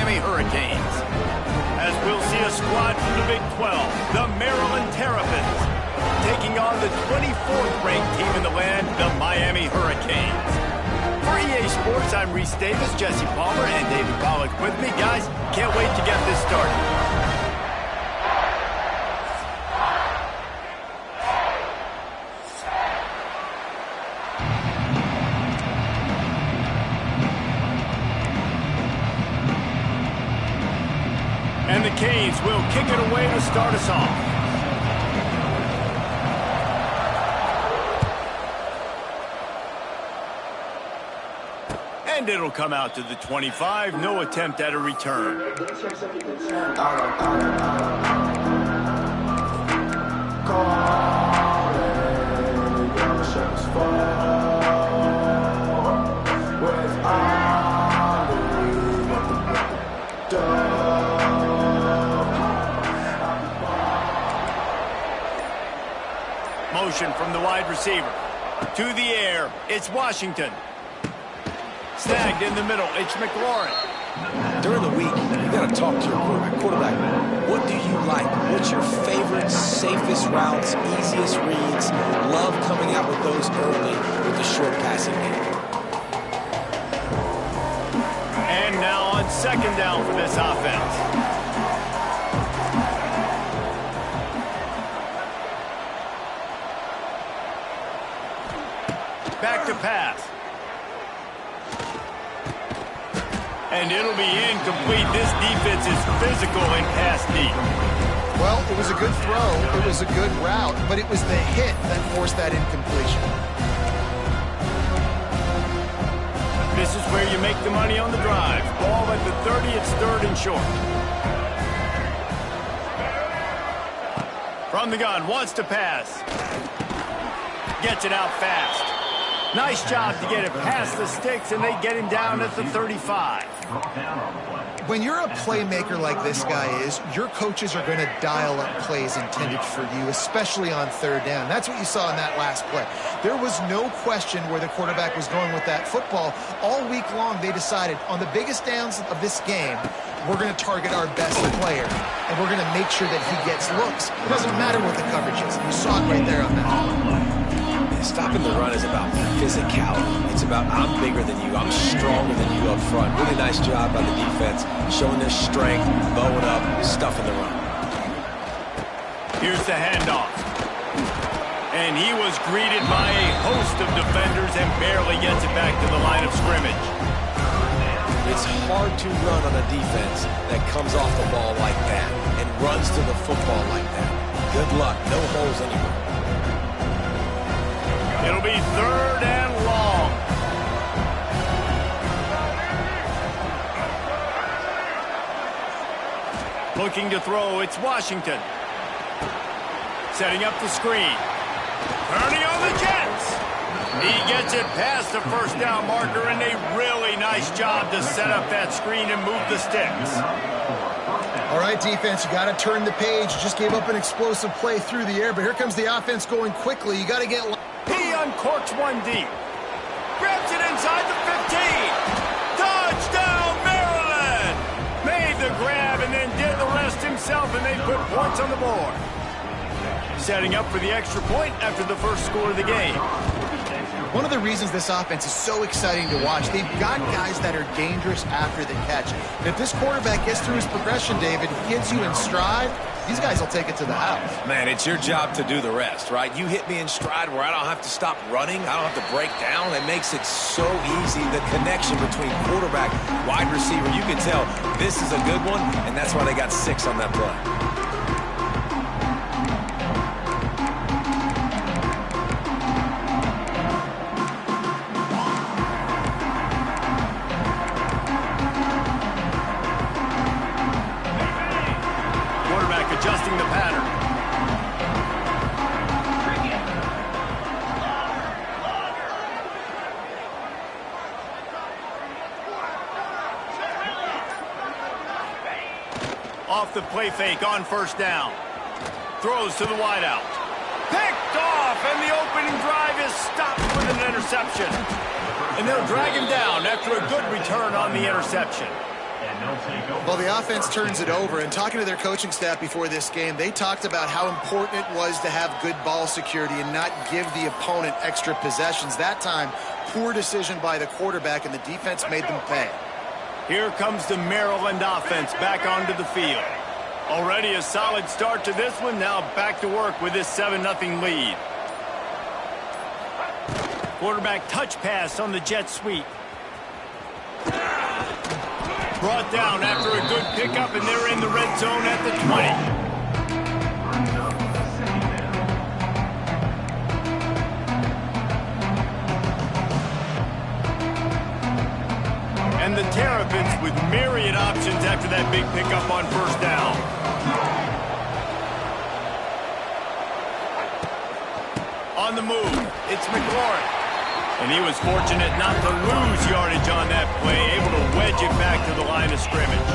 Miami Hurricanes. As we'll see a squad from the Big 12, the Maryland Terrapins, taking on the 24th ranked team in the land, the Miami Hurricanes. For EA Sports, I'm Reese Davis, Jesse Palmer, and David Pollack with me. Guys, can't wait to get this started. And the Canes will kick it away to start us off. And it'll come out to the 25. No attempt at a return. Motion from the wide receiver. To the air, it's Washington. Snagged in the middle, it's McLaurin. During the week, you got to talk to your quarterback. Quarterback, what do you like? What's your favorite, safest routes, easiest reads? Love coming out with those early with the short passing game. And now on second down for this offense. Back to pass. And it'll be incomplete. This defense is physical and pass deep. Well, it was a good throw. It was a good route, but it was the hit that forced that incompletion. This is where you make the money on the drive. Ball at the 30, it's third and short. From the gun, wants to pass. Gets it out fast. Nice job to get it past the sticks, and they get him down at the 35. When you're a playmaker like this guy is, your coaches are going to dial up plays intended for you, especially on third down. That's what you saw in that last play. There was no question where the quarterback was going with that football. All week long, they decided on the biggest downs of this game, we're going to target our best player, and we're going to make sure that he gets looks. It doesn't matter what the coverage is. You saw it right there on that. Stopping the run is about physicality. It's about I'm bigger than you. I'm stronger than you up front. Really nice job by the defense, showing their strength, bowing up, stuffing the run. Here's the handoff. And he was greeted by a host of defenders and barely gets it back to the line of scrimmage. It's hard to run on a defense that comes off the ball like that and runs to the football like that. Good luck. No holes anywhere. It'll be third and long. Looking to throw, it's Washington. Setting up the screen. Turning on the Jets. He gets it past the first down marker, and a really nice job to set up that screen and move the sticks. All right, defense, you got to turn the page. You just gave up an explosive play through the air, but here comes the offense going quickly. You got to get... He uncorks one deep. Grabs it inside the 15. Touchdown, Maryland! Made the grab and then did the rest himself, and they put points on the board. Setting up for the extra point after the first score of the game. One of the reasons this offense is so exciting to watch, they've got guys that are dangerous after the catch. And if this quarterback gets through his progression, David, gets you in stride, these guys will take it to the house. Man, it's your job to do the rest, right? You hit me in stride where I don't have to stop running. I don't have to break down. It makes it so easy. The connection between quarterback, wide receiver, you can tell this is a good one, and that's why they got 6 on that play. Adjusting the pattern. Off the play fake on first down. Throws to the wideout. Picked off, and the opening drive is stopped with an interception. And they'll drag him down after a good return on the interception. Well, the offense turns it over, and talking to their coaching staff before this game, they talked about how important it was to have good ball security and not give the opponent extra possessions. That time, poor decision by the quarterback, and the defense made them pay. Here comes the Maryland offense back onto the field. Already a solid start to this one. Now back to work with this 7-0 lead. Quarterback touch pass on the jet sweep. Brought down after a good pickup, and they're in the red zone at the 20. And the Terrapins with myriad options after that big pickup on first down. On the move, it's McLaurin. And he was fortunate not to lose yardage on that play, able to wedge it back to the line of scrimmage.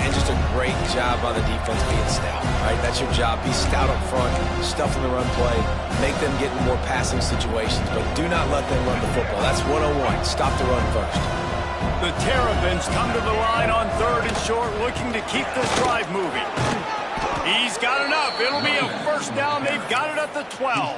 And just a great job by the defense being stout, right? That's your job. Be stout up front, stuff in the run play, make them get in more passing situations, but do not let them run the football. That's 101. Stop the run first. The Terrapins come to the line on 3rd and short, looking to keep this drive moving. He's got enough. It'll be a first down. They've got it at the 12.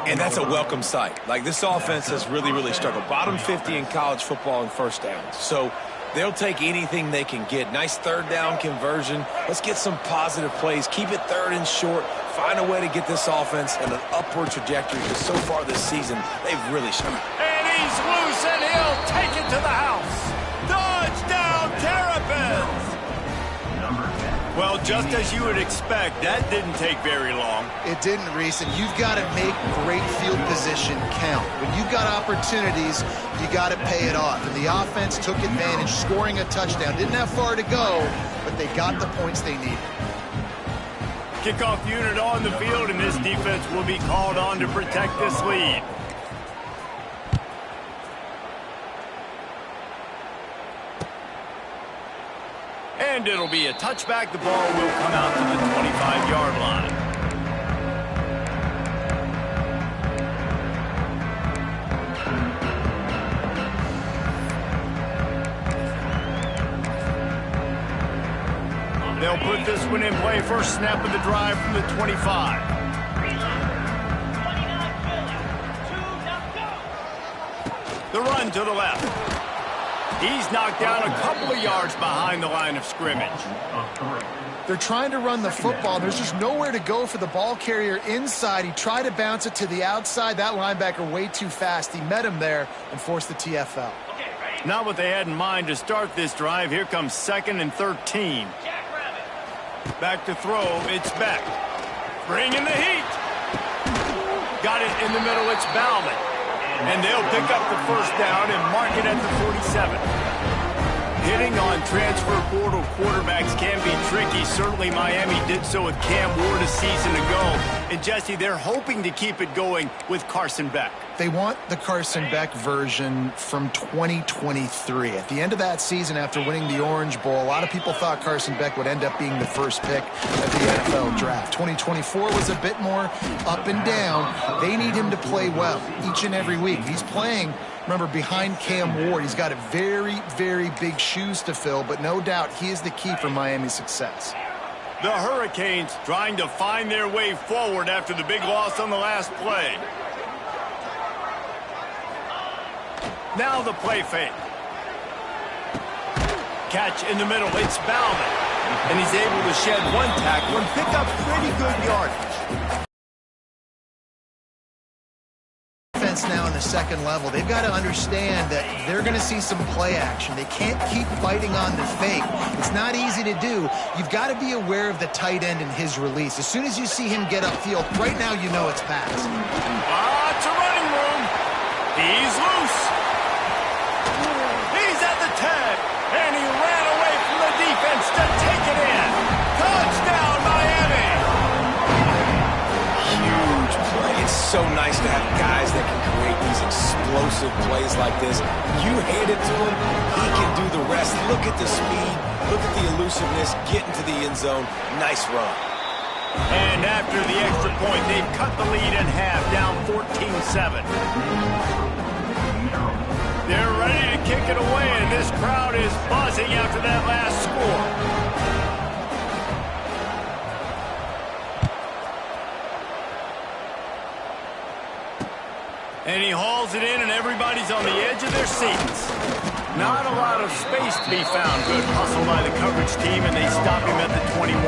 And that's a welcome sight. Like, this offense has really, really struggled. Bottom 50 in college football in first downs. So they'll take anything they can get. Nice 3rd down conversion. Let's get some positive plays. Keep it 3rd and short. Find a way to get this offense in an upward trajectory, because so far this season, they've really struggled. And he's loose, and he'll take it to the house. Touchdown, Terrapins! Well, just as you would expect, that didn't take very long. It didn't, Reese, and you've got to make great field position count. When you've got opportunities, you got to pay it off. And the offense took advantage, scoring a touchdown. Didn't have far to go, but they got the points they needed. Kickoff unit on the field, and this defense will be called on to protect this lead. And it'll be a touchback. The ball will come out to the 25-yard line. They'll put this one in play. First snap of the drive from the 25. The run to the left. He's knocked down a couple of yards behind the line of scrimmage. They're trying to run the football. There's just nowhere to go for the ball carrier inside. He tried to bounce it to the outside. That linebacker way too fast. He met him there and forced the TFL. Not what they had in mind to start this drive. Here comes 2nd and 13. Back to throw. It's Beck. Bringing the heat. Got it in the middle. It's Bauman. And they'll pick up the first down and mark it at the 47. Hitting on transfer portal quarterbacks can be tricky. Certainly Miami did so with Cam Ward a season ago. And Jesse, they're hoping to keep it going with Carson Beck. They want the Carson Beck version from 2023. At the end of that season, after winning the Orange Bowl, a lot of people thought Carson Beck would end up being the first pick of the NFL draft. 2024 was a bit more up and down. They need him to play well each and every week. He's playing, remember, behind Cam Ward. He's got a very, very big shoes to fill, but no doubt he is the key for Miami's success. The Hurricanes trying to find their way forward after the big loss on the last play. Now the play fake. Catch in the middle. It's Bauman. And he's able to shed one tackle and pick up pretty good yardage. Now in the second level, they've got to understand that they're going to see some play action. They can't keep fighting on the fake. It's not easy to do. You've got to be aware of the tight end and his release. As soon as you see him get upfield, right now you know it's pass. It's a running room. He's loose. He's at the 10, and he ran away from the defense to take it in. Touchdown, Miami. Huge play. It's so nice to have guys that can create these explosive plays like this. You hand it to him, he can do the rest. Look at the speed. Look at the elusiveness. Get into the end zone. Nice run. And after the extra point, they've cut the lead in half, down 14-7. They're ready to kick it away, and this crowd is buzzing after that last score. And he hauls it in, and everybody's on the edge of their seats. Not a lot of space to be found. Good hustle by the coverage team, and they stop him at the 21.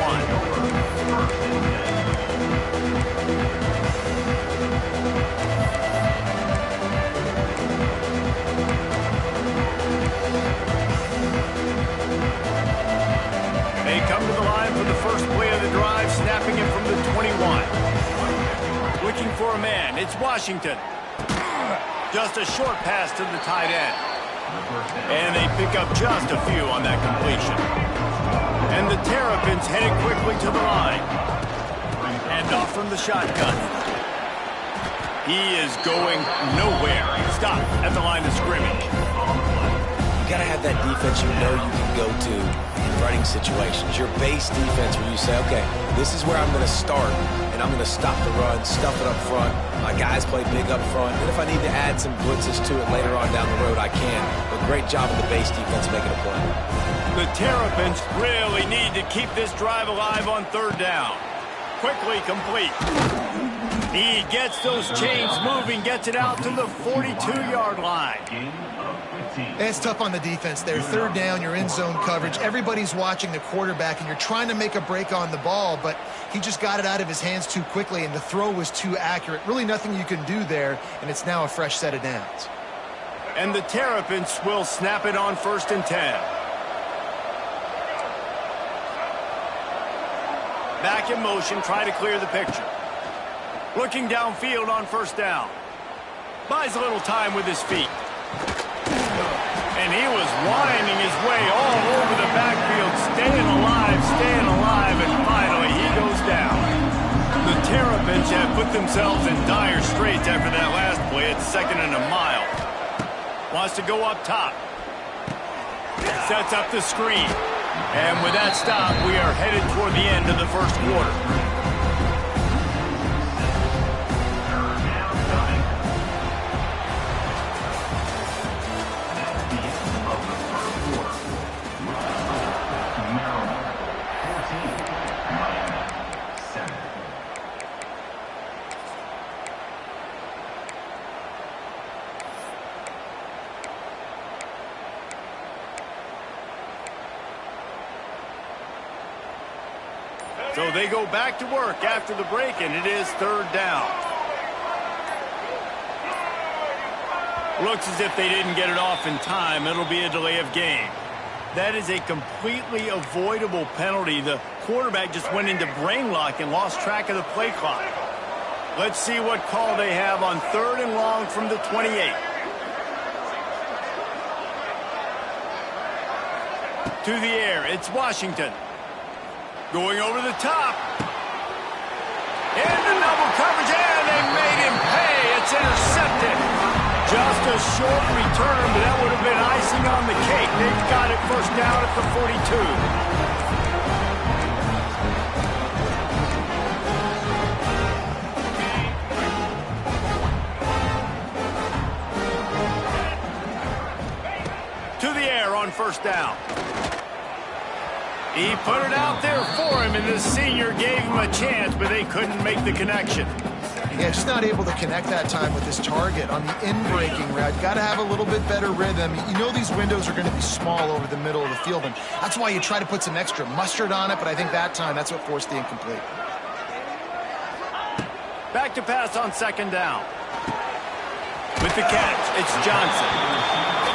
They come to the line for the first play of the drive, snapping it from the 21. Looking for a man. It's Washington. Just a short pass to the tight end. And they pick up just a few on that completion. And the Terrapins headed quickly to the line. And off from the shotgun. He is going nowhere. Stop at the line of scrimmage. You got to have that defense you know you can go to in running situations. Your base defense where you say, okay, this is where I'm going to start, and I'm going to stop the run, stuff it up front. My guys play big up front, and if I need to add some blitzes to it later on down the road, I can. But great job of the base defense making a play. The Terrapins really need to keep this drive alive on third down. Quickly complete. He gets those chains moving, gets it out to the 42-yard line. It's tough on the defense there. Third down, you're in zone coverage. Everybody's watching the quarterback, and you're trying to make a break on the ball, but he just got it out of his hands too quickly, and the throw was too accurate. Really nothing you can do there, and it's now a fresh set of downs. And the Terrapins will snap it on 1st and 10. Back in motion, try to clear the picture. Looking downfield on 1st down. Buys a little time with his feet. And he was winding his way all over the backfield, staying alive, and finally he goes down. The Terrapins have put themselves in dire straits after that last play. It's 2nd and a mile. Wants to go up top. Sets up the screen. And with that stop, we are headed toward the end of the first quarter. So they go back to work after the break, and it is 3rd down. Looks as if they didn't get it off in time. It'll be a delay of game. That is a completely avoidable penalty. The quarterback just went into brain lock and lost track of the play clock. Let's see what call they have on 3rd and long from the 28. To the air, it's Washington. Going over the top. Into double coverage, and they made him pay. It's intercepted. Just a short return, but that would have been icing on the cake. They've got it 1st down at the 42. To the air on 1st down. He put it out there for him, and the senior gave him a chance, but they couldn't make the connection. Yeah, just not able to connect that time with his target on the in-breaking route. Got to have a little bit better rhythm. You know these windows are going to be small over the middle of the field, and that's why you try to put some extra mustard on it, but I think that time that's what forced the incomplete. Back to pass on 2nd down. With the catch, it's Johnson.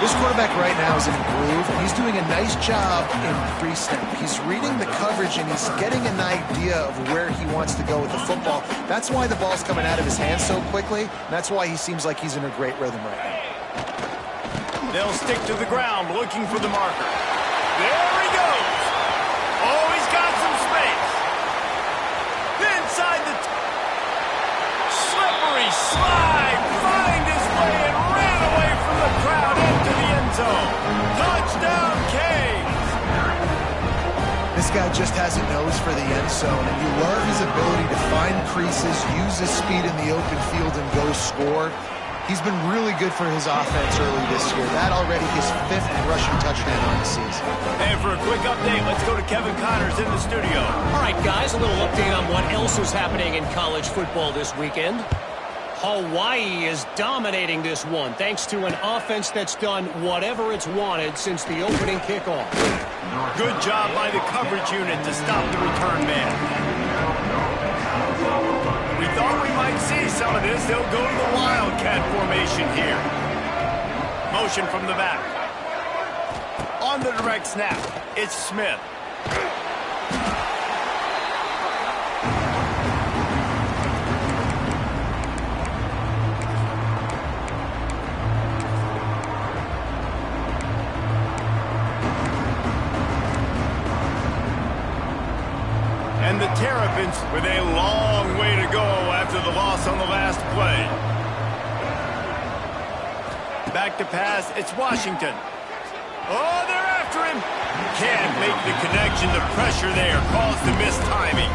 This quarterback right now is in a groove, and he's doing a nice job in pre-snap. He's reading the coverage, and he's getting an idea of where he wants to go with the football. That's why the ball's coming out of his hands so quickly, and that's why he seems like he's in a great rhythm right now. They'll stick to the ground, looking for the marker. There he goes. Oh, he's got some space. Inside the slippery slide, find his way and ran away from the crowd into the end zone. Touchdown, Canes. This guy just has a nose for the end zone, and you love his ability to find creases, use his speed in the open field, and go score. He's been really good for his offense early this year. That already his 5th rushing touchdown on the season. And for a quick update, let's go to Kevin Connors in the studio. All right, guys, a little update on what else is happening in college football this weekend. Hawaii is dominating this one thanks to an offense that's done whatever it's wanted since the opening kickoff. Good job by the coverage unit to stop the return man. We thought we might see some of this. They'll go to the Wildcat formation here. Motion from the back. On the direct snap, it's Smith. And the Terrapins with a long way to go after the loss on the last play. Back to pass, it's Washington. Oh, they're after him. Can't make the connection. The pressure there caused the missed timing.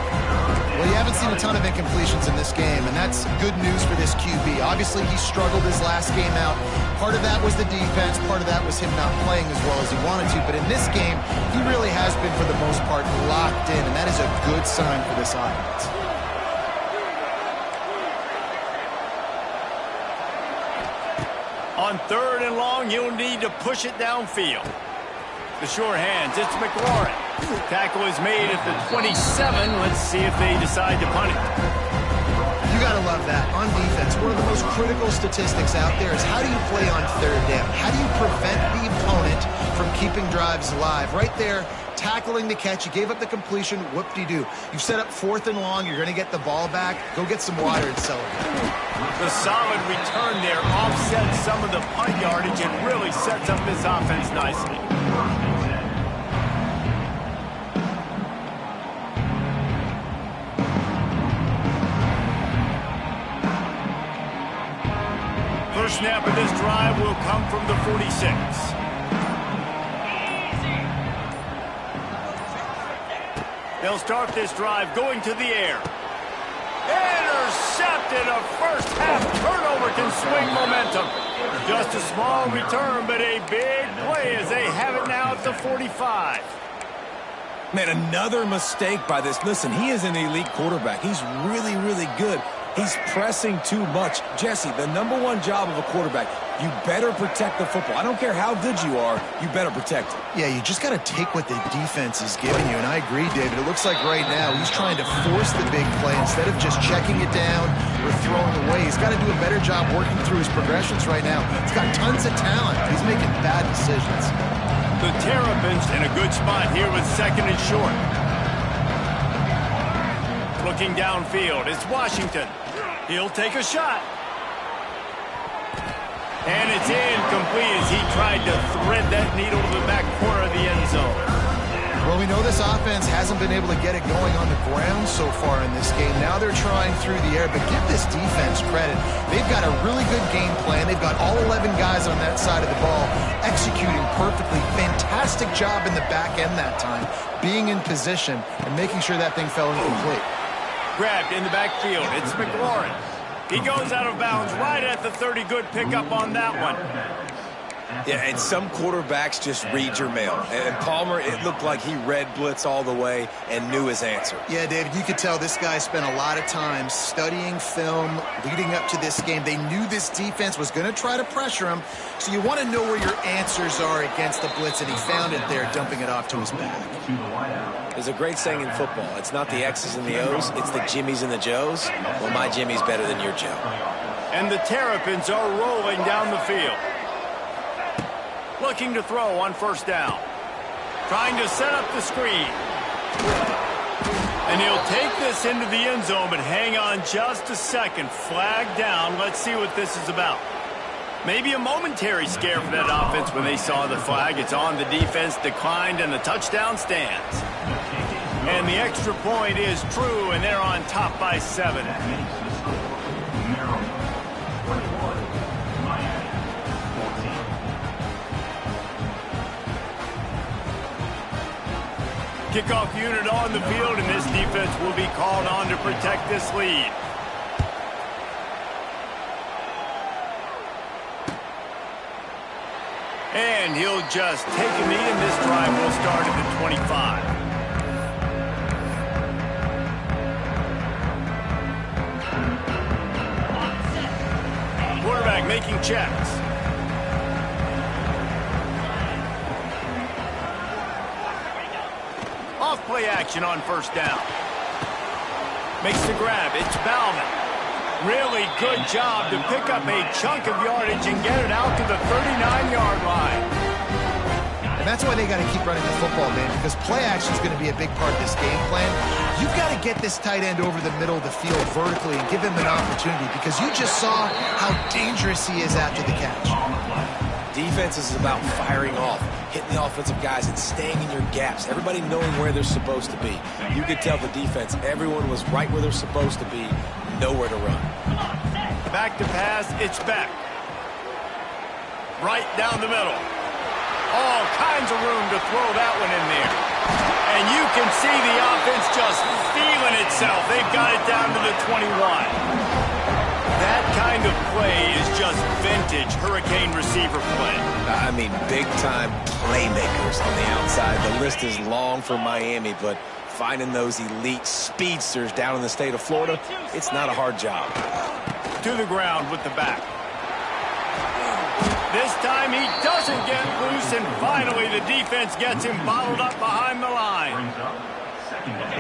Well, you haven't seen a ton of incompletions in this game, and that's good news for this QB. Obviously, he struggled his last game out. Part of that was the defense. Part of that was him not playing as well as he wanted to. But in this game, he really has been, for the most part, locked in, and that is a good sign for this offense. On 3rd and long, you'll need to push it downfield. The sure hands, it's McLaurin. Tackle is made at the 27. Let's see if they decide to punt it. You got to love that. On defense, one of the most critical statistics out there is how do you play on 3rd down? How do you prevent the opponent from keeping drives alive? Right there, tackling the catch. You gave up the completion. Whoop-de-doo. You set up 4th and long. You're going to get the ball back. Go get some water and celebrate. The solid return there offsets some of the punt yardage and really sets up this offense nicely. First snap of this drive will come from the 46. They'll start this drive going to the air. Intercepted. A first half turnover can swing momentum. Just a small return, but a big play as they have it now at the 45. Man, another mistake by this. Listen, he is an elite quarterback. He's really, really good. He's pressing too much. Jesse, the #1 job of a quarterback, you better protect the football. I don't care how good you are, you better protect it. Yeah, you just got to take what the defense is giving you, and I agree, David. It looks like right now he's trying to force the big play instead of just checking it down or throwing away. He's got to do a better job working through his progressions right now. He's got tons of talent. He's making bad decisions. The Terrapins in a good spot here with 2nd and short. Looking downfield, it's Washington. He'll take a shot. And it's incomplete as he tried to thread that needle to the back corner of the end zone. Well, we know this offense hasn't been able to get it going on the ground so far in this game. Now they're trying through the air, but give this defense credit. They've got a really good game plan. They've got all 11 guys on that side of the ball executing perfectly. Fantastic job in the back end that time, being in position and making sure that thing fell incomplete. Grabbed in the backfield. It's McLaurin. He goes out of bounds right at the 30. Good pickup on that one. Yeah, and some quarterbacks just read your mail. And Palmer, it looked like he read blitz all the way and knew his answer. Yeah, David, you could tell this guy spent a lot of time studying film leading up to this game. They knew this defense was going to try to pressure him, so you want to know where your answers are against the blitz, and he found it there, dumping it off to his back. There's a great saying in football. It's not the X's and the O's, it's the Jimmies and the Joes. Well, my Jimmy's better than your Joe. And the Terrapins are rolling down the field. Looking to throw on 1st down. Trying to set up the screen. And he'll take this into the end zone, but hang on just a second. Flag down. Let's see what this is about. Maybe a momentary scare for that offense when they saw the flag. It's on. The defense declined, and the touchdown stands. And the extra point is true, and they're on top by 7. Kickoff unit on the field, and this defense will be called on to protect this lead. And he'll just take a knee, and this drive will start at the 25. Quarterback making checks. Off play action on first down. Makes the grab. It's Bauman. Really good job to pick up a chunk of yardage and get it out to the 39-yard line. And that's why they got to keep running the football, man, because play action is going to be a big part of this game plan. You've got to get this tight end over the middle of the field vertically and give him an opportunity, because you just saw how dangerous he is after the catch. Defense is about firing off, hitting the offensive guys, and staying in your gaps. Everybody knowing where they're supposed to be. You could tell the defense, everyone was right where they're supposed to be, nowhere to run. Back to pass, it's back. Right down the middle. All kinds of room to throw that one in there. And you can see the offense just feeling itself. They've got it down to the 21. That kind of play is just vintage Hurricane receiver play. I mean, big-time playmakers on the outside. The list is long for Miami, but finding those elite speedsters down in the state of Florida, it's not a hard job. To the ground with the back. This time he doesn't get loose, and finally the defense gets him bottled up behind the line.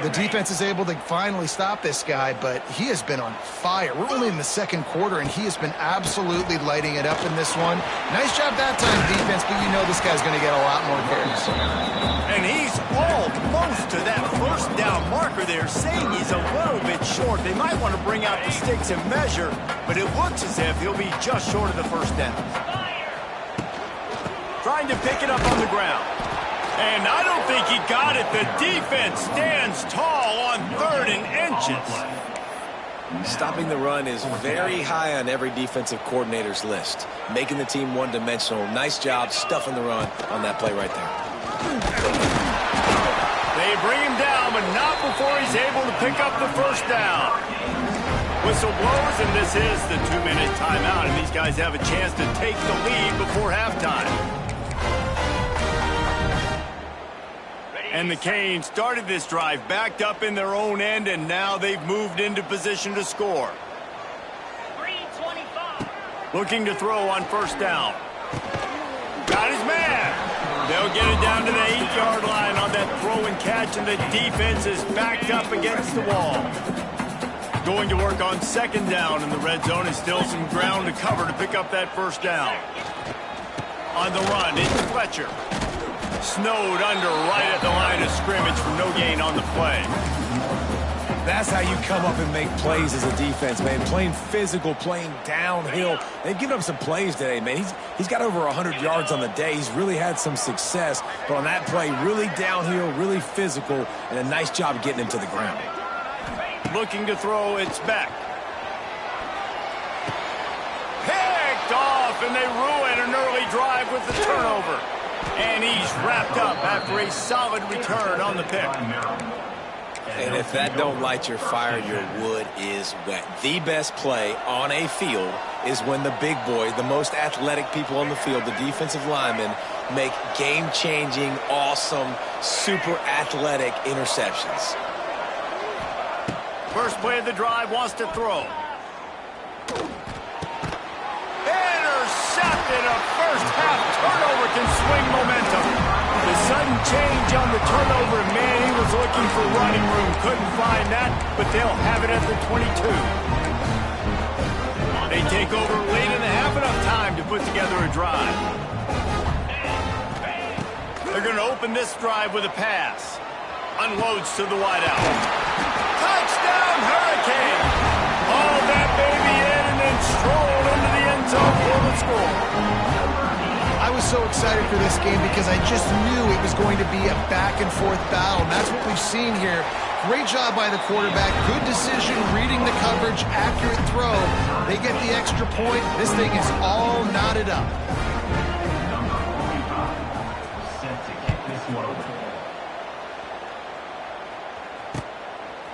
The defense is able to finally stop this guy, but he has been on fire. We're only in the second quarter, and he has been absolutely lighting it up in this one. Nice job that time, defense, but you know this guy's going to get a lot more carries. And he's almost to that first down marker there, saying he's a little bit short. They might want to bring out the sticks and measure, but it looks as if he'll be just short of the first down. Trying to pick it up on the ground. And I don't think he got it. The defense stands tall on 3rd and inches. Stopping the run is very high on every defensive coordinator's list. Making the team one-dimensional. Nice job stuffing the run on that play right there. They bring him down, but not before he's able to pick up the first down. Whistle blows, and this is the 2-minute timeout, and these guys have a chance to take the lead before halftime. And the Canes started this drive backed up in their own end, and now they've moved into position to score. 3:25. Looking to throw on first down. Got his man. They'll get it down to the 8-yard line on that throw and catch, and the defense is backed up against the wall. Going to work on second down, and the red zone is still some ground to cover to pick up that first down. On the run, it's Fletcher. Snowed under right at the line of scrimmage for no gain on the play. That's how you come up and make plays as a defense, man. Playing physical, playing downhill. They've given up some plays today, man. He's got over 100 yards on the day. He's really had some success. But on that play, really downhill, really physical, and a nice job getting him to the ground. Looking to throw, it's back. Picked off, and they ruin an early drive with the turnover. And he's wrapped up after a solid return on the pick. And if that don't light your fire, your wood is wet. The best play on a field is when the big boy, the most athletic people on the field, the defensive linemen, make game-changing, awesome, super athletic interceptions. First play of the drive, wants to throw. Intercepted. A first-half turnover can swing momentum. The sudden change on the turnover, man, he was looking for running room. Couldn't find that, but they'll have it at the 22. They take over late in the half, enough time to put together a drive. They're going to open this drive with a pass. Unloads to the wideout. Touchdown, Hurricane! All that baby in and then strolled into the end zone for the score. I was so excited for this game because I just knew it was going to be a back-and-forth battle, and that's what we've seen here. Great job by the quarterback. Good decision, reading the coverage, accurate throw. They get the extra point. This thing is all knotted up.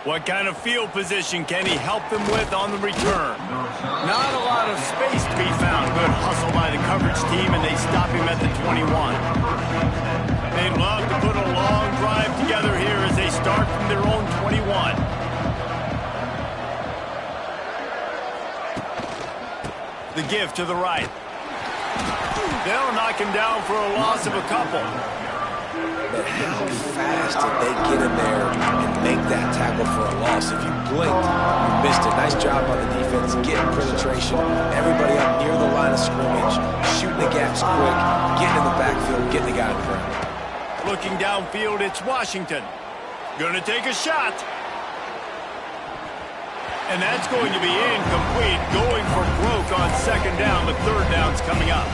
What kind of field position can he help them with on the return? Not a lot of space to be found. Good hustle by the coverage team, and they stop him at the 21. They'd love to put a long drive together here as they start from their own 21. The give to the right. They'll knock him down for a loss of a couple. But how fast did they get in there and make that tackle for a loss? If you blinked, you missed it. Nice job on the defense, getting penetration. Everybody up near the line of scrimmage, shooting the gaps quick, getting in the backfield, getting the guy in front. Looking downfield, it's Washington. Gonna take a shot. And that's going to be incomplete. Going for broke on second down, but third down's coming up.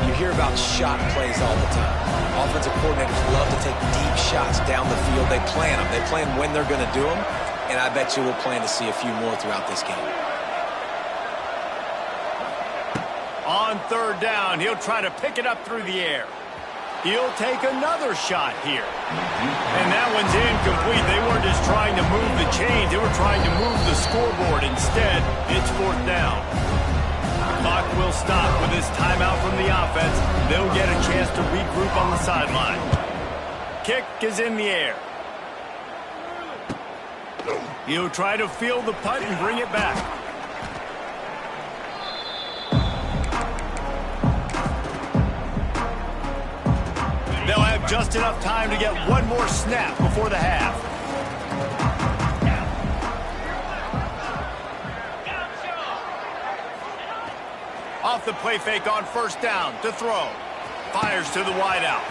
You hear about shot plays all the time. Offensive coordinators love to take deep shots down the field. They plan them. They plan when they're going to do them, and I bet you we'll plan to see a few more throughout this game. On third down, he'll try to pick it up through the air. He'll take another shot here. And that one's incomplete. They weren't just trying to move the chains. They were trying to move the scoreboard. Instead, it's fourth down. Clock will stop with this timeout from the offense. They'll get a chance to regroup on the sideline. Kick is in the air. He'll try to field the punt and bring it back. They'll have just enough time to get one more snap before the half. Off the play fake on first down to throw. Fires to the wideout.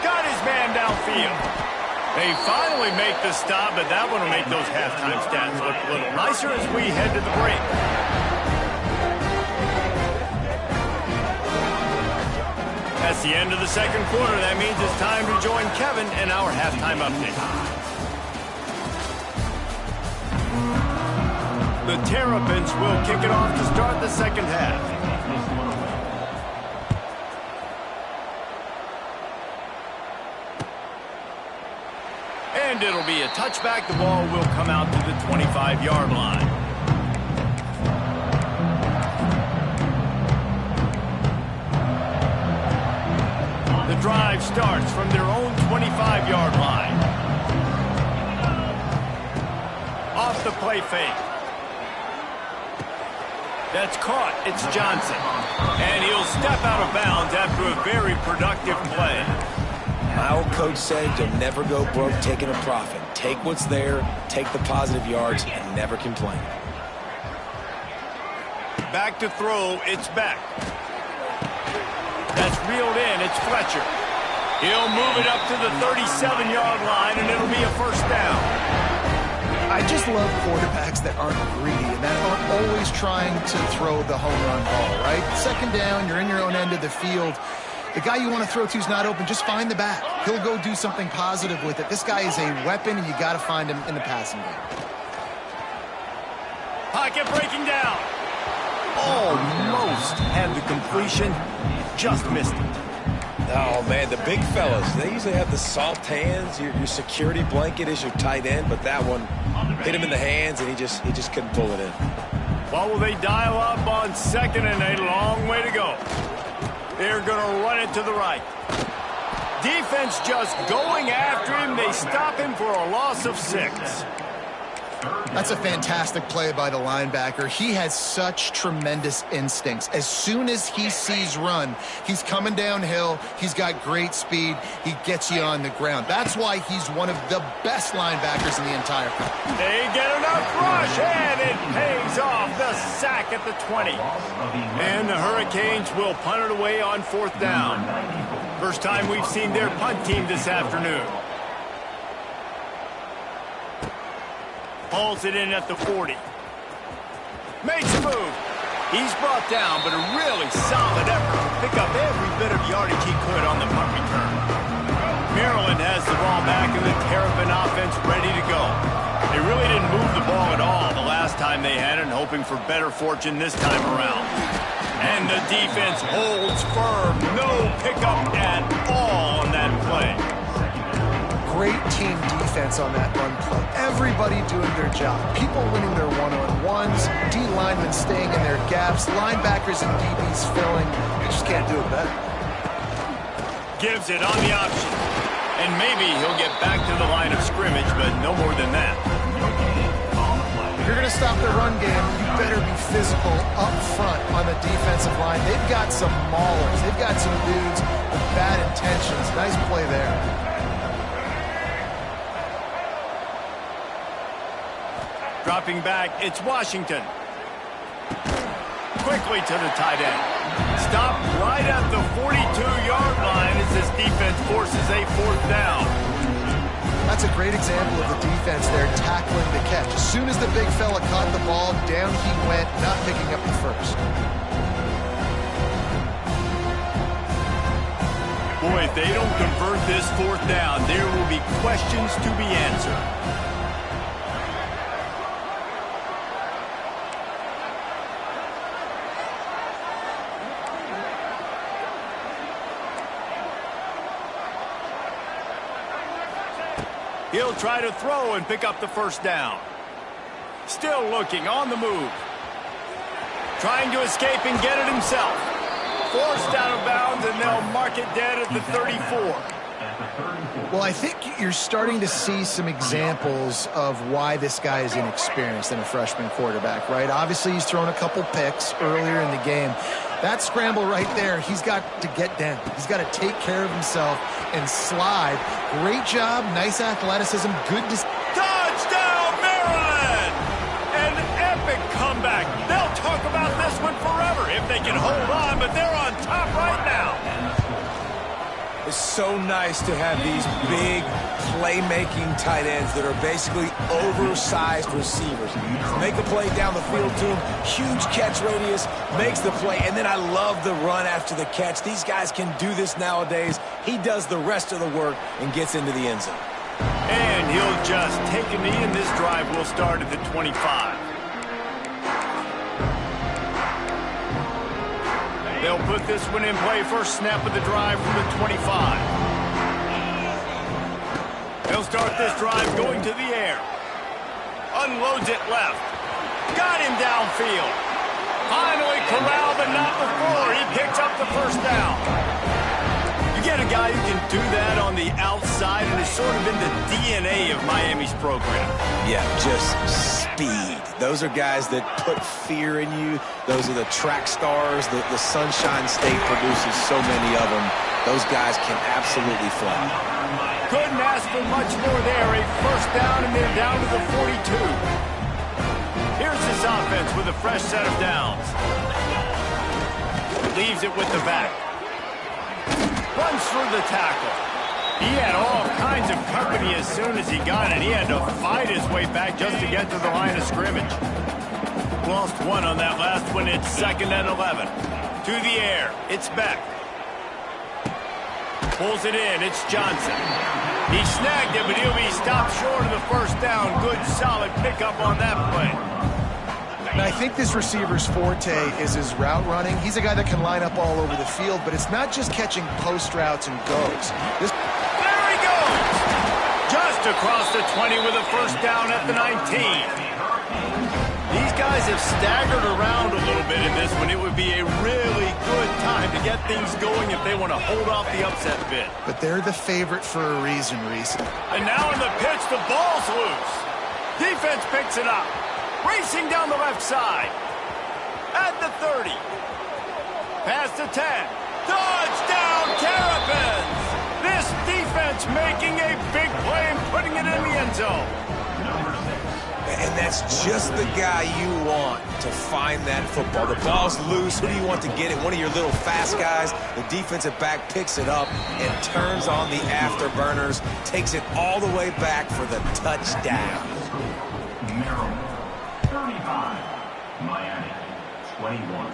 Got his man downfield. They finally make the stop, but that one will make those halftime stats look a little nicer as we head to the break. That's the end of the second quarter. That means it's time to join Kevin in our halftime update. The Terrapins will kick it off to start the second half. And it'll be a touchback. The ball will come out to the 25-yard line. The drive starts from their own 25-yard line. Off the play fake. That's caught. It's Johnson. And he'll step out of bounds after a very productive play. My old coach said you'll never go broke taking a profit. Take what's there, take the positive yards, and never complain. Back to throw. It's back. That's reeled in. It's Fletcher. He'll move it up to the 37-yard line, and it'll be a first down. I just love quarterbacks that aren't greedy and that aren't always trying to throw the home run ball, right? Second down, you're in your own end of the field. The guy you want to throw to is not open. Just find the back. He'll go do something positive with it. This guy is a weapon, and you got to find him in the passing game. Pocket breaking down. Almost had the completion. Just missed it. Oh, man, the big fellas, they usually have the soft hands. Your security blanket is your tight end, but that one hit him in the hands, and he just couldn't pull it in. What will they dial up on second and a long way to go? They're going to run it to the right. Defense just going after him. They stop him for a loss of 6. That's a fantastic play by the linebacker. He has such tremendous instincts. As soon as he sees run, he's coming downhill. He's got great speed. He gets you on the ground. That's why he's one of the best linebackers in the entire country. They get enough rush, and it pays off. The sack at the 20. And the Hurricanes will punt it away on fourth down. First time we've seen their punt team this afternoon. Hauls it in at the 40. Makes a move. He's brought down, but a really solid effort to pick up every bit of yardage he could on the punt return. Maryland has the ball back, and the Terrapin offense ready to go. They really didn't move the ball at all the last time they had it, hoping for better fortune this time around. And the defense holds firm. No pickup at all on that play. great team defense on that run play. Everybody doing their job. People winning their one-on-ones, D linemen staying in their gaps, linebackers and DBs filling. You just can't do it better. Gives it on the option. And maybe he'll get back to the line of scrimmage, but no more than that. If you're going to stop the run game, you better be physical up front on the defensive line. They've got some maulers. They've got some dudes with bad intentions. Nice play there. Dropping back, it's Washington. Quickly to the tight end. Stopped right at the 42-yard line as this defense forces a 4th down. That's a great example of the defense there tackling the catch. As soon as the big fella caught the ball, down he went, not picking up the first. Boy, if they don't convert this 4th down, there will be questions to be answered. He'll try to throw and pick up the 1st down. Still looking on the move. Trying to escape and get it himself. Forced out of bounds, and they'll mark it dead at the 34. Well, I think you're starting to see some examples of why this guy is inexperienced in a freshman quarterback, right? Obviously, he's thrown a couple picks earlier in the game. That scramble right there, he's got to get down. He's got to take care of himself and slide. Great job, nice athleticism, good Touchdown, Maryland! An epic comeback. They'll talk about this one forever if they can hold on, but they're on top right now. It's so nice to have these big playmaking tight ends that are basically oversized receivers. Make a play down the field to him, huge catch radius, makes the play, and then I love the run after the catch. These guys can do this nowadays. He does the rest of the work and gets into the end zone. And he'll just take a knee, and this drive will start at the 25. They'll put this one in play. First snap of the drive from the 25. He'll start this drive going to the air. Unloads it left. Got him downfield. Finally corralled, but not before. He picks up the 1st down. You get a guy who can do that on the outside, and it's sort of in the DNA of Miami's program. Yeah, just speed. Those are guys that put fear in you. Those are the track stars. The Sunshine State produces so many of them. Those guys can absolutely fly. Couldn't ask for much more there. A 1st down, and they're down to the 42. Here's this offense with a fresh set of downs. Leaves it with the back. Runs through the tackle. He had all kinds of company as soon as he got it. He had to fight his way back just to get to the line of scrimmage. Lost one on that last one. It's 2nd and 11. To the air. It's Beck. Pulls it in. It's Johnson. He snagged it, but he'll be stopped short of the 1st down. Good, solid pickup on that play. And I think this receiver's forte is his route running. He's a guy that can line up all over the field, but it's not just catching post routes and goes. There he goes! Just across the 20 with a 1st down at the 19. These guys have staggered around a little bit in this one. It would be a really good time to get things going if they want to hold off the upset bid. But they're the favorite for a reason, Reese. And now in the pitch, the ball's loose. Defense picks it up. Racing down the left side. At the 30. Past the 10. Touchdown, Terrapins! This defense making a big play and putting it in the end zone. And that's just the guy you want to find that football. The ball's loose. Who do you want to get it? One of your little fast guys. The defensive back picks it up and turns on the afterburners. Takes it all the way back for the touchdown. Maryland, 35. Miami, 21.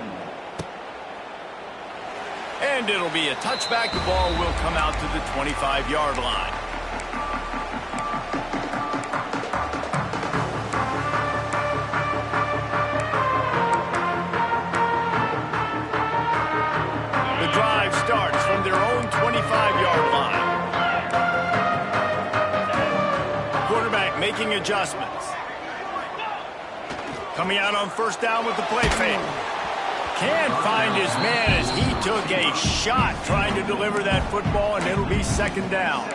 And it'll be a touchback. The ball will come out to the 25-yard line. The drive starts from their own 25-yard line. making adjustments. Coming out on first down with the play fake. Can't find his man as he took a shot trying to deliver that football, and it'll be second down.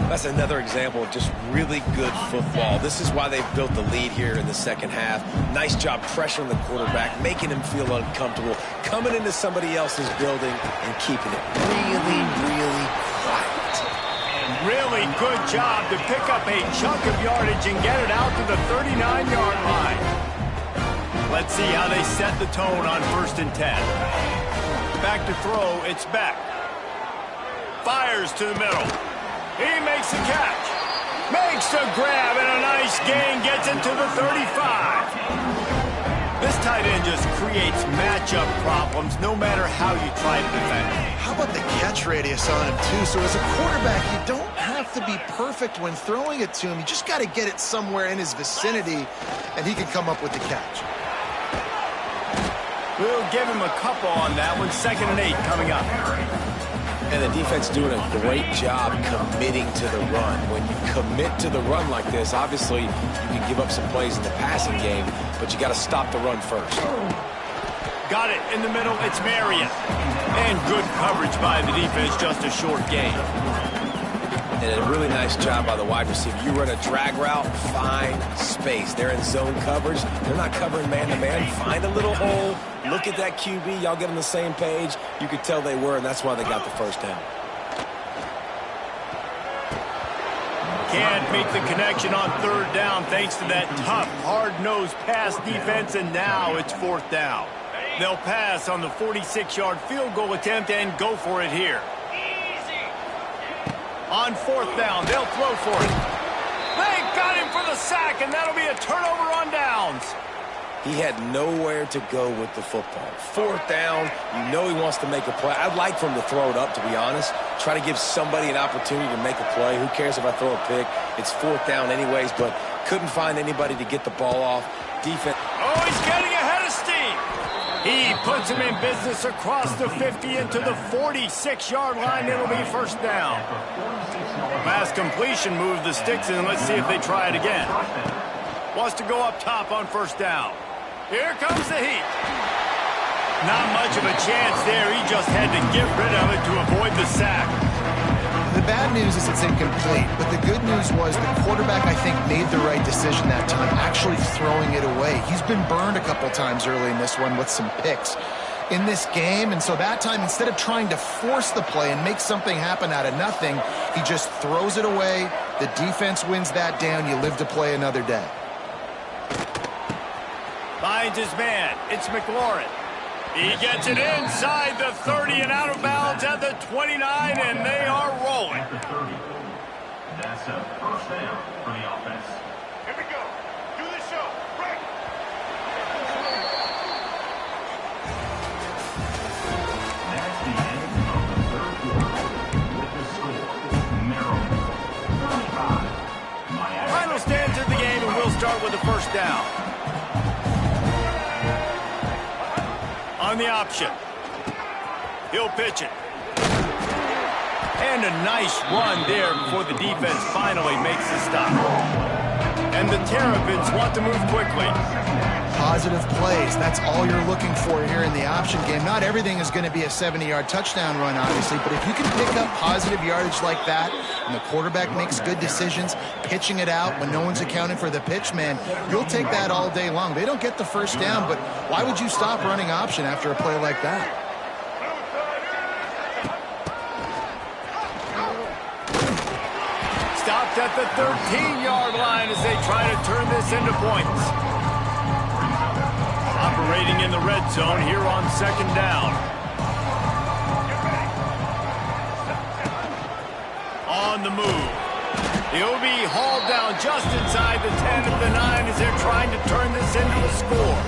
That's another example of just really good football. This is why they've built the lead here in the second half. Nice job pressuring the quarterback, making him feel uncomfortable, coming into somebody else's building and keeping it really, really quiet. Really good job to pick up a chunk of yardage and get it out to the 39-yard line. Let's see how they set the tone on 1st and 10. Back to throw, it's Beck. Fires to the middle. He makes the catch. Makes the grab and a nice gain, gets it to the 35. This tight end just creates matchup problems no matter how you try to defend him. How about the catch radius on him, too? So as a quarterback, you don't have to be perfect when throwing it to him. You just got to get it somewhere in his vicinity, and he can come up with the catch. We'll give him a couple on that one. 2nd and 8 coming up. And the defense doing a great job committing to the run. When you commit to the run like this, obviously you can give up some plays in the passing game, but you got to stop the run first. Got it in the middle. It's Marion. And good coverage by the defense, just a short gain. And a really nice job by the wide receiver. You run a drag route, find space. They're in zone coverage. They're not covering man-to-man. Find a little hole. Look at that QB. Y'all get on the same page. You could tell they were, and that's why they got the first down. Can't make the connection on 3rd down thanks to that tough, hard-nosed pass defense, and now it's 4th down. They'll pass on the 46-yard field goal attempt and go for it here. On 4th down, they'll throw for it. They got him for the sack, and that'll be a turnover on downs. He had nowhere to go with the football. 4th down, you know he wants to make a play. I'd like for him to throw it up, to be honest. Try to give somebody an opportunity to make a play. Who cares if I throw a pick? It's 4th down anyways, but couldn't find anybody to get the ball off. Defense. Oh, he's getting ahead of steam. He puts him in business across the 50 into the 46-yard line. It'll be 1st down. Pass completion moved the sticks in. Let's see if they try it again. Wants to go up top on 1st down. Here comes the heat. Not much of a chance there. He just had to get rid of it to avoid the sack. The bad news is it's incomplete, but the good news was the quarterback, I think, made the right decision that time, actually throwing it away. He's been burned a couple times early in this one with some picks in this game, and so that time, instead of trying to force the play and make something happen out of nothing, he just throws it away. The defense wins that down. You live to play another day. Finds his man. It's McLaurin. He gets it inside the 30 and out of bounds at the 29, and they are rolling. That's a 1st down for the offense. Here we go. Do the show. Break. That's the end of the 3rd quarter. With the score, Maryland 35, Miami. Final stands of the game, and we'll start with the 1st down. On the option. He'll pitch it. And a nice run there before the defense finally makes the stop. And the Terrapins want to move quickly. Positive plays. That's all you're looking for here in the option game. Not everything is going to be a 70-yard touchdown run, obviously, but if you can pick up positive yardage like that and the quarterback makes good decisions, pitching it out when no one's accounting for the pitch, man, you'll take that all day long. They don't get the 1st down, but why would you stop running option after a play like that? Stopped at the 13-yard line as they try to turn this into points. Operating in the red zone here on 2nd down. On the move. He'll be hauled down just inside the 10 of the 9 as they're trying to turn this into a score.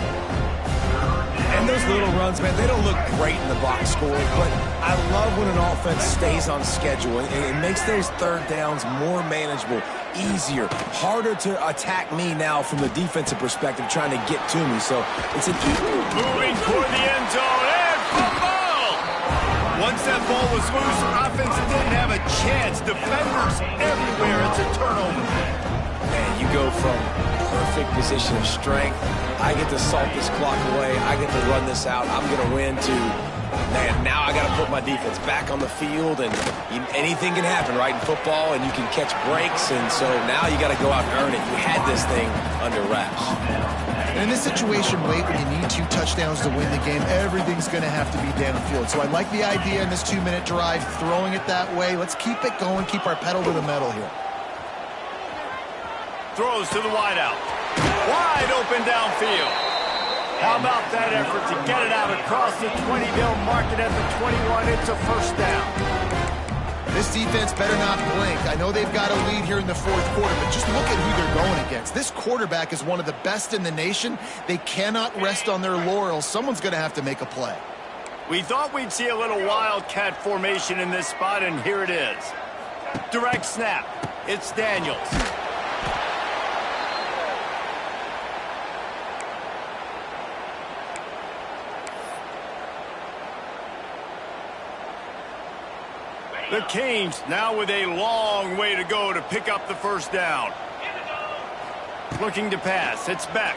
And those little runs, man, they don't look great in the box score, but I love when an offense stays on schedule. It makes those 3rd downs more manageable, easier, harder to attack me now from the defensive perspective, trying to get to me. So it's an moving toward the end zone, and football! Once that ball was loose, offense didn't have a chance. Defenders everywhere. It's a turnover. Man, you go from perfect position of strength. I get to salt this clock away. I get to run this out. I'm going to win to, man, now I got to put my defense back on the field, and anything can happen, right, in football, and you can catch breaks, and so now you got to go out and earn it. You had this thing under wraps. And in this situation late when you need 2 touchdowns to win the game, everything's going to have to be downfield. So I like the idea in this 2-minute drive, throwing it that way. Let's keep it going, keep our pedal to the metal here. Throws to the wideout. Wide open downfield. How about that effort to get it out across the 20? They'll mark it at the 21. It's a first down. This defense better not blink. I know they've got a lead here in the 4th quarter, but just look at who they're going against. This quarterback is one of the best in the nation. They cannot rest on their laurels. Someone's going to have to make a play. We thought we'd see a little wildcat formation in this spot, and here it is. Direct snap. It's Daniels. The Canes now with a long way to go to pick up the first down. Looking to pass. It's Beck.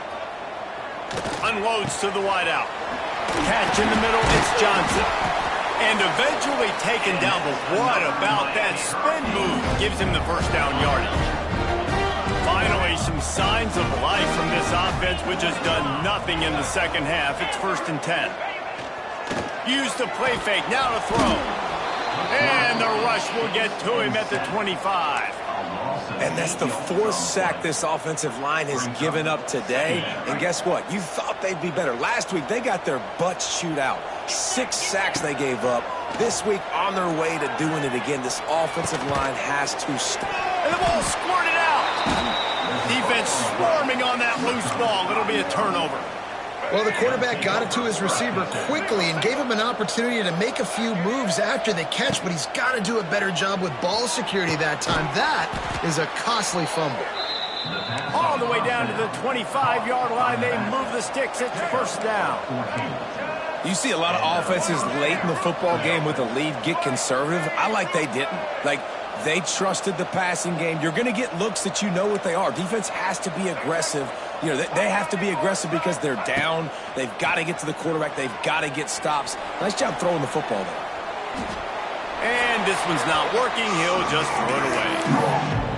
Unloads to the wideout. Catch in the middle. It's Johnson. And eventually taken down. But what about that spin move? Gives him the first down yardage. Finally, some signs of life from this offense, which has done nothing in the second half. It's 1st and 10. Used the play fake. Now to throw. And the rush will get to him at the 25. And that's the 4th sack this offensive line has given up today. And guess what? You thought they'd be better. Last week, they got their butts chewed out. 6 sacks they gave up. This week, on their way to doing it again. This offensive line has to stop. And the ball squirted out. Defense swarming on that loose ball. It'll be a turnover. Well, the quarterback got it to his receiver quickly and gave him an opportunity to make a few moves after the catch, but he's got to do a better job with ball security that time. That is a costly fumble. All the way down to the 25-yard line. They move the sticks. It's first down. You see a lot of offenses late in the football game with a lead get conservative. I like they didn't. Like, they trusted the passing game. You're going to get looks that you know what they are. Defense has to be aggressive. You know, they have to be aggressive because they're down. They've got to get to the quarterback. They've got to get stops. Nice job throwing the football there. And this one's not working. He'll just throw it away.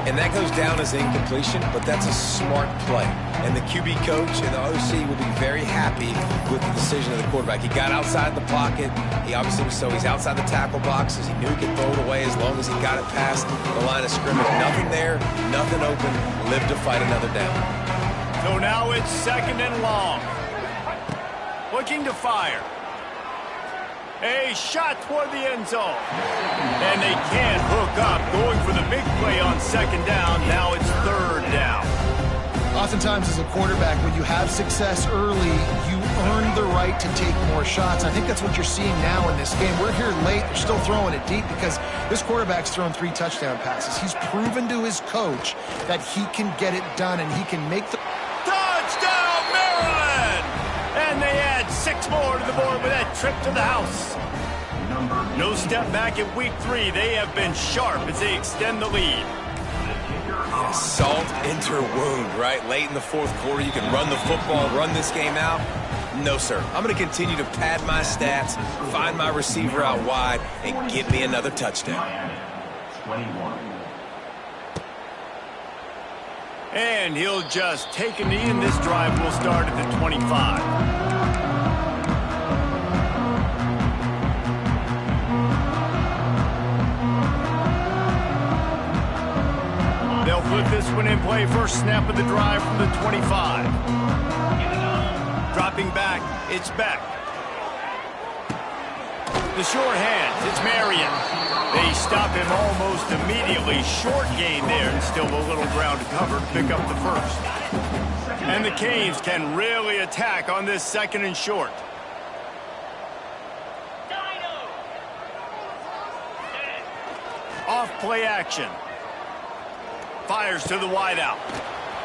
And that goes down as incompletion, but that's a smart play. And the QB coach and the OC will be very happy with the decision of the quarterback. He got outside the pocket. He obviously he's outside the tackle boxes. He knew he could throw it away as long as he got it past the line of scrimmage. Nothing there, nothing open. Live to fight another down. So now it's 2nd and long. Looking to fire. A shot toward the end zone. And they can't hook up. Going for the big play on 2nd down. Now it's 3rd down. Oftentimes as a quarterback, when you have success early, you earn the right to take more shots. I think that's what you're seeing now in this game. We're here late. They're still throwing it deep because this quarterback's thrown 3 touchdown passes. He's proven to his coach that he can get it done and he can make the... Touchdown, Maryland! And they add 6 more to the board with that trip to the house. No step back in week 3. They have been sharp as they extend the lead. Yeah, salt into wound, right? Late in the 4th quarter, you can run the football, run this game out. No, sir. I'm going to continue to pad my stats, find my receiver out wide, and get me another touchdown. And he'll just take a knee, and this drive will start at the 25. They'll put this one in play. First snap of the drive from the 25. Dropping back, it's Beck. The short hands, it's Marion. They stop him almost immediately. Short gain there, and still a little ground to cover to pick up the first. And the Canes can really attack on this 2nd and short. Off play action. Fires to the wideout.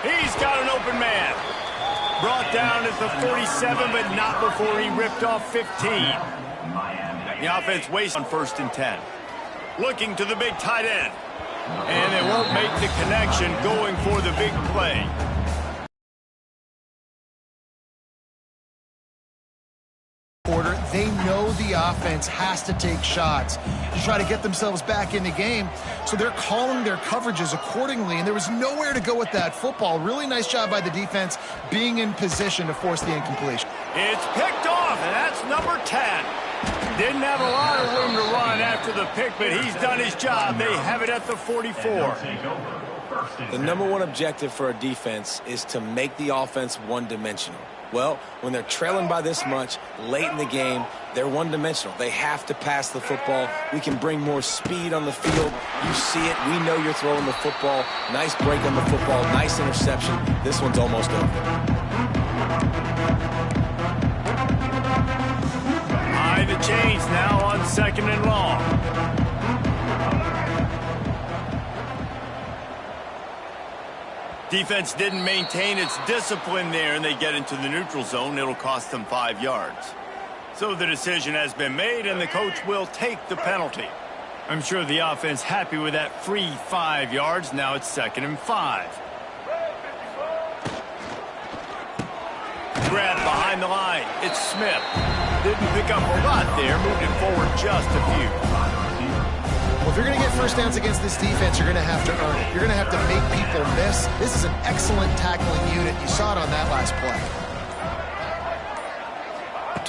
He's got an open man. Brought down at the 47, but not before he ripped off 15. The offense wastes on 1st and 10. Looking to the big tight end. And they won't make the connection going for the big play. They know the offense has to take shots to try to get themselves back in the game, so they're calling their coverages accordingly, and there was nowhere to go with that football. Really nice job by the defense being in position to force the incompletion. It's picked off, and that's number 10. Didn't have a lot of room to run after the pick, but he's done his job. They have it at the 44. The number one objective for a defense is to make the offense one-dimensional. Well, when they're trailing by this much late in the game, they're one-dimensional. They have to pass the football. We can bring more speed on the field. You see it. We know you're throwing the football. Nice break on the football. Nice interception. This one's almost over. High the chains now on 2nd and long. Defense didn't maintain its discipline there, and they get into the neutral zone. It'll cost them 5 yards. So the decision has been made, and the coach will take the penalty. I'm sure the offense happy with that free 5 yards. Now it's 2nd and 5. Grab behind the line. It's Smith. Didn't pick up a lot there, moved it forward just a few. Well, if you're going to get first downs against this defense, you're going to have to earn it. You're going to have to make people miss. This is an excellent tackling unit. You saw it on that last play.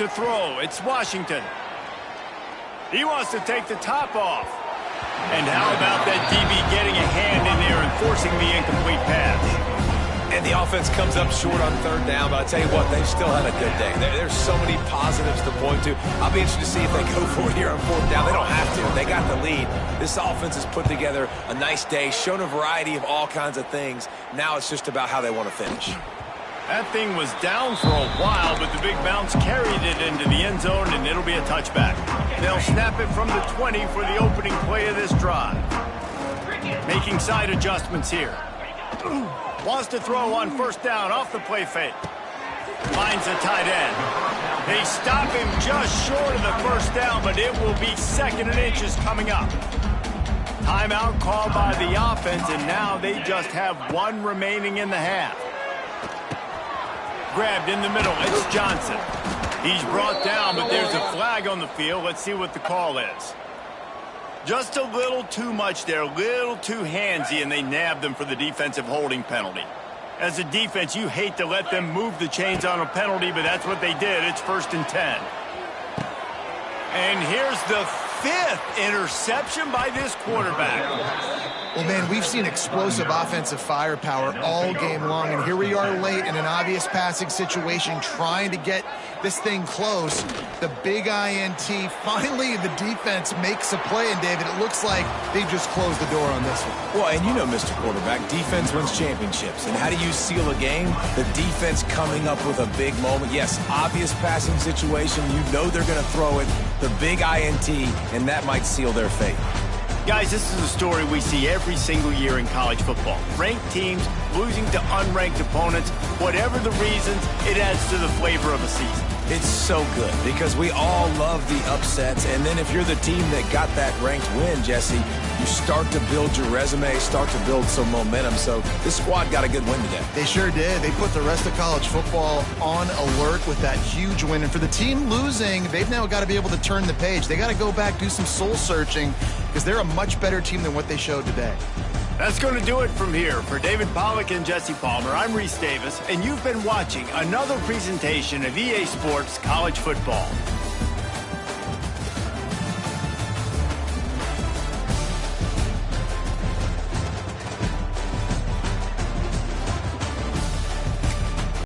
To throw, it's Washington. He wants to take the top off. And how about that DB getting a hand in there and forcing the incomplete pass? And the offense comes up short on 3rd down, but I'll tell you what, they've still had a good day. There's so many positives to point to. I'll be interested to see if they go for it here on 4th down. They don't have to. They got the lead. This offense has put together a nice day, shown a variety of all kinds of things. Now it's just about how they want to finish. That thing was down for a while, but the big bounce carried it into the end zone, and it'll be a touchback. They'll snap it from the 20 for the opening play of this drive. Making side adjustments here. Wants to throw on 1st down off the play fake. Finds a tight end. They stop him just short of the 1st down, but it will be 2nd and inches coming up. Timeout called by the offense, and now they just have 1 remaining in the half. Grabbed in the middle. It's Johnson. He's brought down, but there's a flag on the field. Let's see what the call is. Just a little too much there, a little too handsy, and they nabbed them for the defensive holding penalty. As a defense, you hate to let them move the chains on a penalty, but that's what they did. It's 1st and 10. And here's the 5th interception by this quarterback. Well, man, we've seen explosive offensive firepower all game long, and here we are late in an obvious passing situation trying to get this thing close. The big INT, finally the defense makes a play, and David, it looks like they just closed the door on this one. Well, and you know, Mr. Quarterback, defense wins championships. And how do you seal a game? The defense coming up with a big moment. Yes, obvious passing situation. You know they're going to throw it. The big INT, and that might seal their fate. Guys, this is a story we see every single year in college football. Ranked teams losing to unranked opponents. Whatever the reasons, it adds to the flavor of a season. It's so good because we all love the upsets. And then if you're the team that got that ranked win, Jesse, you start to build your resume, start to build some momentum. So this squad got a good win today. They sure did. They put the rest of college football on alert with that huge win. And for the team losing, they've now got to be able to turn the page. They got to go back, do some soul searching, because they're a much better team than what they showed today. That's going to do it from here. For David Pollack and Jesse Palmer, I'm Reese Davis, and you've been watching another presentation of EA Sports College Football.